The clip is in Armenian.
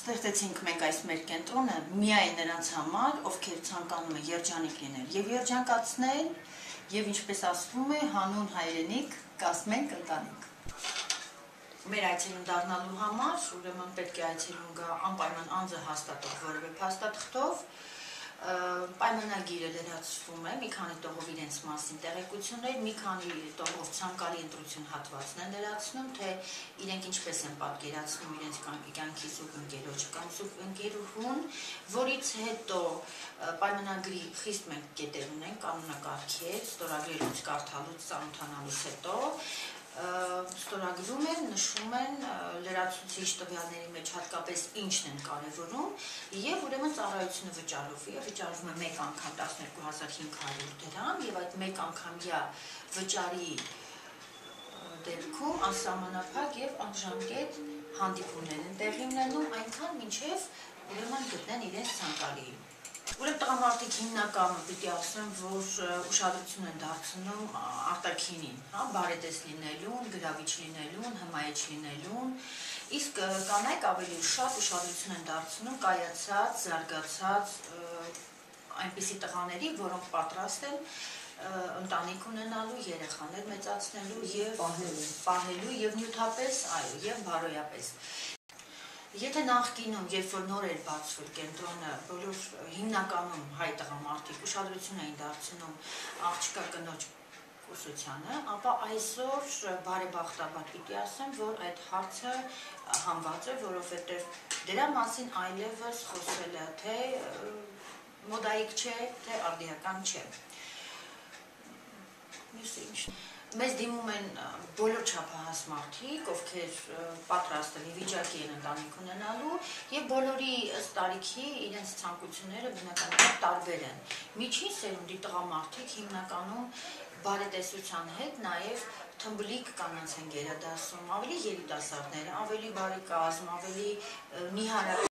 Ստեղծեցինք մենք այս մեր կենտրոնը միայն նրանց համար, ովքեր ցանկանում են երջանիկ լինել եւ երջանկացնել, եւ ինչպես ասվում է, հանուն հայրենիք կասմենք ընտանիք։ Մեր այցելուն դառնալու համար, ուրեմն պետք է այցելուն գա անպայման անձը հաստատող որևէ փաստաթղթով, պայմանագիրը լրացվում է, մի քանի տողով իրենց մասին տեղեկություններ, մի քանի տողով ցանկալի ընտրություն հատվածն են լրացնում, թե իրենք ինչպես են պատկերացնում իրենց կյանքի զուգընկերոջը կամ զուգընկերուհուն, որից հետո պայմանագրի խիստ մենք կետեր ունենք, կանոնակարգեր, ստորագրելուց, կարդալուց, ծանոթանալուց հետո ստորագրում են, նշում են լրացուցիչ տվյալների մեջ հատկապես ինչն են կարևորում եւ ուրեմն ծառայությունը վճարվի, վճարվում է մեկ անգամ 12500 դրամ եւ այդ մեկ անգամյա վճարի դեպքում անսահմանափակ եւ անժամկետ հանդիպումներ են տեղի ունենում այնքան մինչեւ ուրեմն գտնեն իրենց ցանկալիին։ Ուրեմն տղամարդիկ հիմնականը պիտի ասեմ, որ ուշադրություն են դարձնում արտաքինին, բարետես լինելուն, գրավիչ լինելուն, հմայիչ լինելուն, իսկ կանայք ավելի շատ ուշադրություն են դարձնում կայացած, զարգացած այնպիսի տղաների, որոնք պատրաստ են ընտանիք ունենալու, երեխաներ մեծացնելու եւ պահելու եւ նյութապես, այո, եւ բարոյապես։ Եթե նախկինում, երբ որ նոր էր բացվել կենտրոնը, բոլոր հիմնականում հայ տղամարդիկ ուշադրություն էին դարձնում աղջկա կնոջ կուսությանը, ապա այսօր բարեբախտաբար պիտի ասեմ, որ այդ հարցը հանված է, որովհետև դրա մասին այլևս խոսելը թե մոդայիկ չէ, թե արդիական չէ։ Մեզ դիմում են բոլոր չափահաս մարդիկ, ովքեր պատրաստ են, ի վիճակի են ընտանիք ունենալու եւ բոլորի ըստ տարիքի իրենց ցանկությունները բնականաբար տարբեր են։ Միջին սերունդի տղամարդիկ հիմնականում բարետեսության հետ նաեւ թմբլիկ կանանց են գերադասում, ավելի երիտասարդներ, ավելի բարեկազմ, ավելի նիհարակ